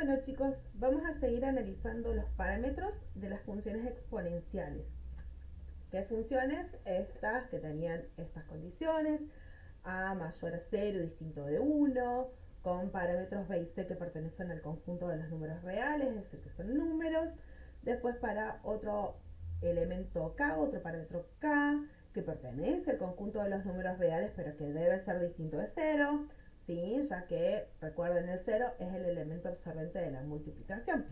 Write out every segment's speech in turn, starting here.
Bueno chicos, vamos a seguir analizando los parámetros de las funciones exponenciales. ¿Qué funciones? Estas que tenían estas condiciones, a mayor a 0 y distinto de 1, con parámetros b y c que pertenecen al conjunto de los números reales, es decir, que son números. Después para otro elemento k, otro parámetro k, que pertenece al conjunto de los números reales, pero que debe ser distinto de 0, ¿sí? Ya que, recuerden, el 0 es el elemento absorbente de la multiplicación.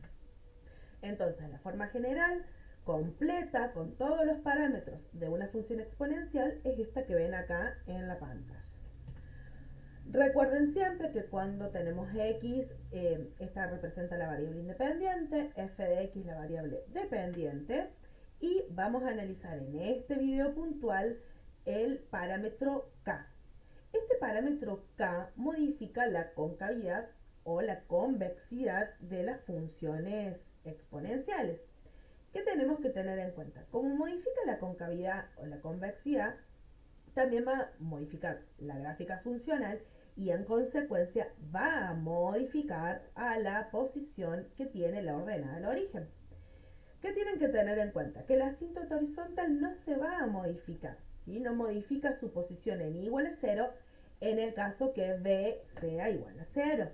Entonces, la forma general completa con todos los parámetros de una función exponencial es esta que ven acá en la pantalla. Recuerden siempre que cuando tenemos x, esta representa la variable independiente, f de x la variable dependiente, y vamos a analizar en este video puntual el parámetro k. Este parámetro k modifica la concavidad o la convexidad de las funciones exponenciales. ¿Qué tenemos que tener en cuenta? Como modifica la concavidad o la convexidad, también va a modificar la gráfica funcional y en consecuencia va a modificar a la posición que tiene la ordenada del origen. ¿Qué tienen que tener en cuenta? Que la asíntota horizontal no se va a modificar, ¿sí? No modifica su posición en igual a 0 en el caso que b sea igual a 0.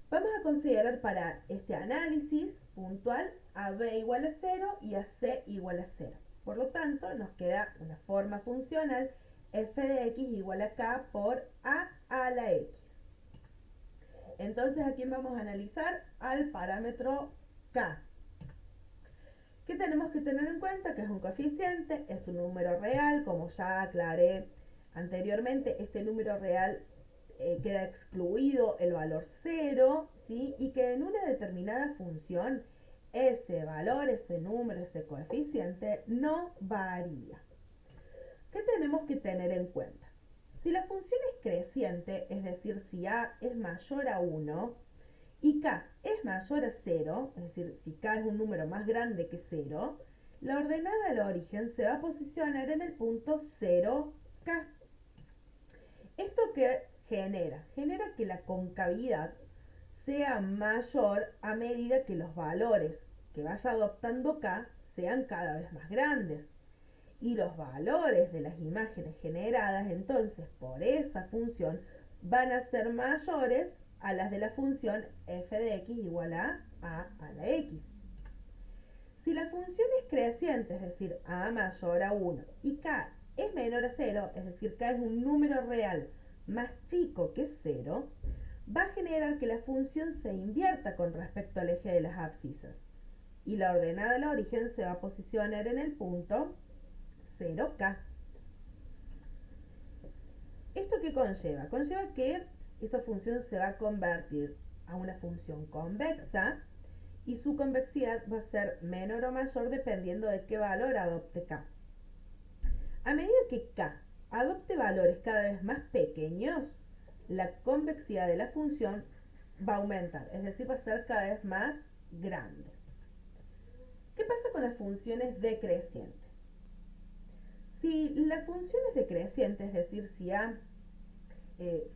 Vamos a considerar para este análisis puntual a b igual a 0 y a c igual a 0. Por lo tanto, nos queda una forma funcional f de x igual a k por a la x. Entonces aquí vamos a analizar al parámetro k. ¿Qué tenemos que tener en cuenta? Que es un coeficiente, es un número real, como ya aclaré anteriormente, este número real queda excluido el valor 0, ¿sí? Y que en una determinada función ese valor, ese número, ese coeficiente no varía. ¿Qué tenemos que tener en cuenta? Si la función es creciente, es decir, si a es mayor a 1 y k es mayor a 0, es decir, si k es un número más grande que 0, la ordenada del origen se va a posicionar en el punto 0k. ¿Esto qué genera? Genera que la concavidad sea mayor a medida que los valores que vaya adoptando k sean cada vez más grandes. Y los valores de las imágenes generadas entonces por esa función van a ser mayores a las de la función f de x igual a la x. Si la función es creciente, es decir, a mayor a 1, y k es menor a 0, es decir, k es un número real más chico que 0, va a generar que la función se invierta con respecto al eje de las abscisas. Y la ordenada del origen se va a posicionar en el punto 0k. ¿Esto qué conlleva? Conlleva que esta función se va a convertir a una función convexa y su convexidad va a ser menor o mayor dependiendo de qué valor adopte k. A medida que k adopte valores cada vez más pequeños, la convexidad de la función va a aumentar, es decir, va a ser cada vez más grande. ¿Qué pasa con las funciones decrecientes? Si la función es decreciente, es decir, si a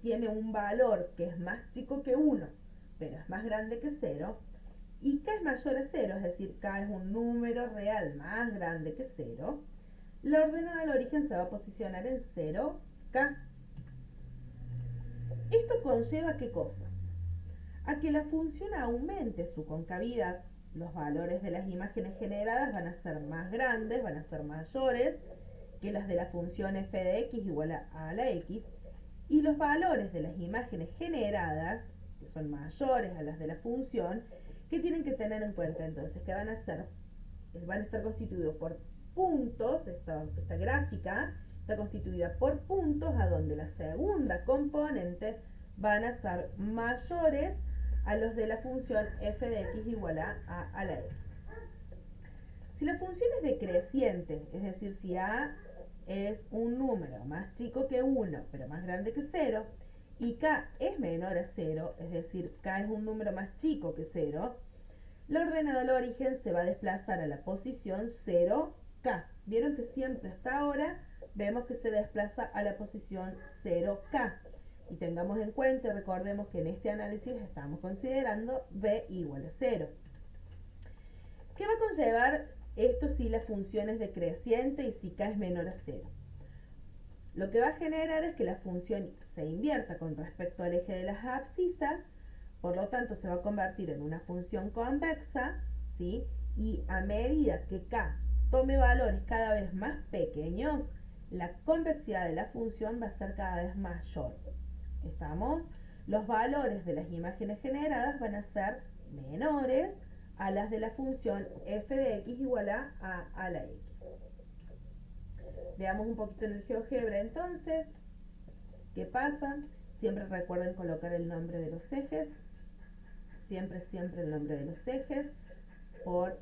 tiene un valor que es más chico que 1, pero es más grande que 0, y k es mayor a 0, es decir, k es un número real más grande que 0, la ordenada del origen se va a posicionar en 0k. ¿Esto conlleva qué cosa? A que la función aumente su concavidad, los valores de las imágenes generadas van a ser más grandes, van a ser mayores que las de la función f de x igual a la x, y los valores de las imágenes generadas, que son mayores a las de la función, que tienen que tener en cuenta entonces que van a estar constituidos por puntos, esta gráfica está constituida por puntos a donde la segunda componente van a ser mayores a los de la función f de x igual a la x. Si la función es decreciente, es decir, si a es un número más chico que 1, pero más grande que 0, y k es menor a 0, es decir, k es un número más chico que 0, la ordenada del origen se va a desplazar a la posición 0k. Vieron que siempre hasta ahora vemos que se desplaza a la posición 0k. Y tengamos en cuenta y recordemos que en este análisis estamos considerando b igual a 0. ¿Qué va a conllevar esto si la función es decreciente y si k es menor a 0? Lo que va a generar es que la función se invierta con respecto al eje de las abscisas, por lo tanto se va a convertir en una función convexa, ¿sí? Y a medida que k tome valores cada vez más pequeños, la convexidad de la función va a ser cada vez mayor. ¿Estamos? Los valores de las imágenes generadas van a ser menores a las de la función f de x igual a la x. Veamos un poquito en el GeoGebra entonces. ¿Qué pasa? Siempre recuerden colocar el nombre de los ejes. Siempre el nombre de los ejes por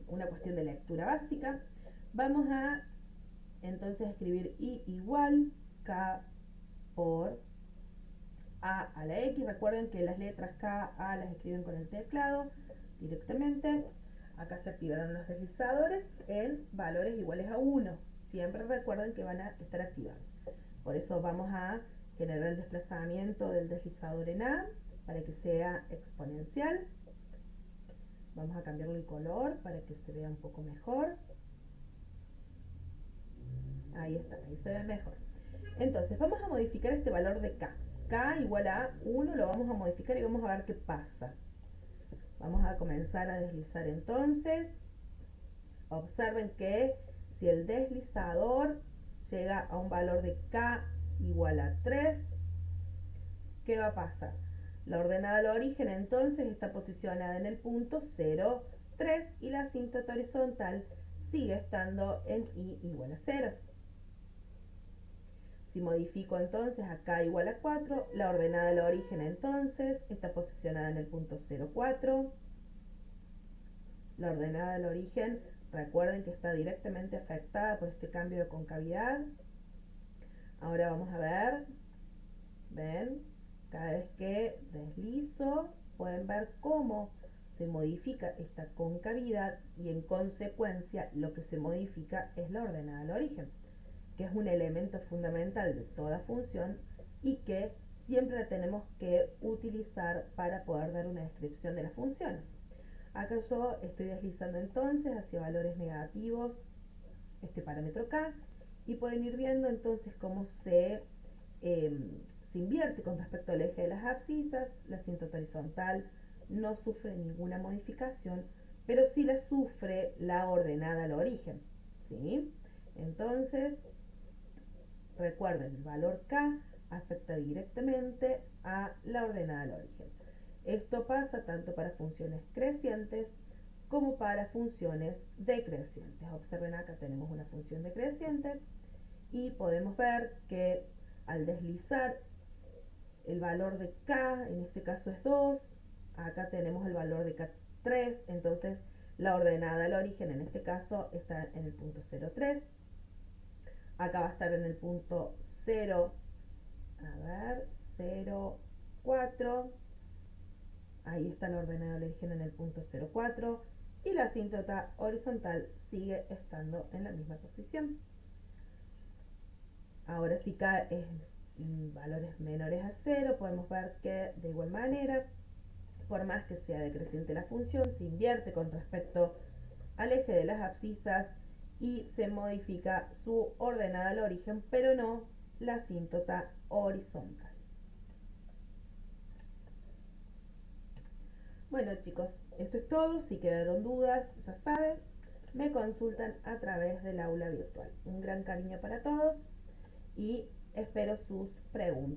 una cuestión de lectura básica. Vamos a entonces escribir i igual k por a la x. Recuerden que las letras k, a las escriben con el teclado directamente. Acá se activaron los deslizadores en valores iguales a 1. Siempre recuerden que van a estar activados. Por eso vamos a generar el desplazamiento del deslizador en A para que sea exponencial. Vamos a cambiarle el color para que se vea un poco mejor. Ahí está, ahí se ve mejor. Entonces vamos a modificar este valor de k. K igual a 1 lo vamos a modificar y vamos a ver qué pasa. Vamos a comenzar a deslizar entonces. Observen que si el deslizador llega a un valor de k igual a 3, ¿qué va a pasar? La ordenada al origen entonces está posicionada en el punto 0, 3 y la asíntota horizontal sigue estando en i igual a 0. Si modifico entonces a k igual a 4, la ordenada al origen entonces está posicionada en el punto 0, 4. La ordenada del origen, recuerden que está directamente afectada por este cambio de concavidad. Ahora vamos a ver, ven, cada vez que deslizo, pueden ver cómo se modifica esta concavidad y en consecuencia lo que se modifica es la ordenada del origen, que es un elemento fundamental de toda función y que siempre la tenemos que utilizar para poder dar una descripción de las funciones. Acá yo estoy deslizando entonces hacia valores negativos este parámetro k y pueden ir viendo entonces cómo se invierte con respecto al eje de las abscisas. La asíntota horizontal no sufre ninguna modificación, pero sí la sufre la ordenada al origen, ¿sí? Entonces, recuerden, el valor k afecta directamente a la ordenada al origen. Esto pasa tanto para funciones crecientes como para funciones decrecientes. Observen acá tenemos una función decreciente y podemos ver que al deslizar el valor de k, en este caso es 2, acá tenemos el valor de k 3, entonces la ordenada al origen en este caso está en el punto 0,3. Acá va a estar en el punto 0, a ver, 0,4. Ahí está la ordenada del origen en el punto 0,4 y la asíntota horizontal sigue estando en la misma posición. Ahora si k es valores menores a 0, podemos ver que de igual manera, por más que sea decreciente la función, se invierte con respecto al eje de las abscisas y se modifica su ordenada al origen, pero no la asíntota horizontal. Bueno chicos, esto es todo. Si quedaron dudas, ya saben, me consultan a través del aula virtual. Un gran cariño para todos y espero sus preguntas.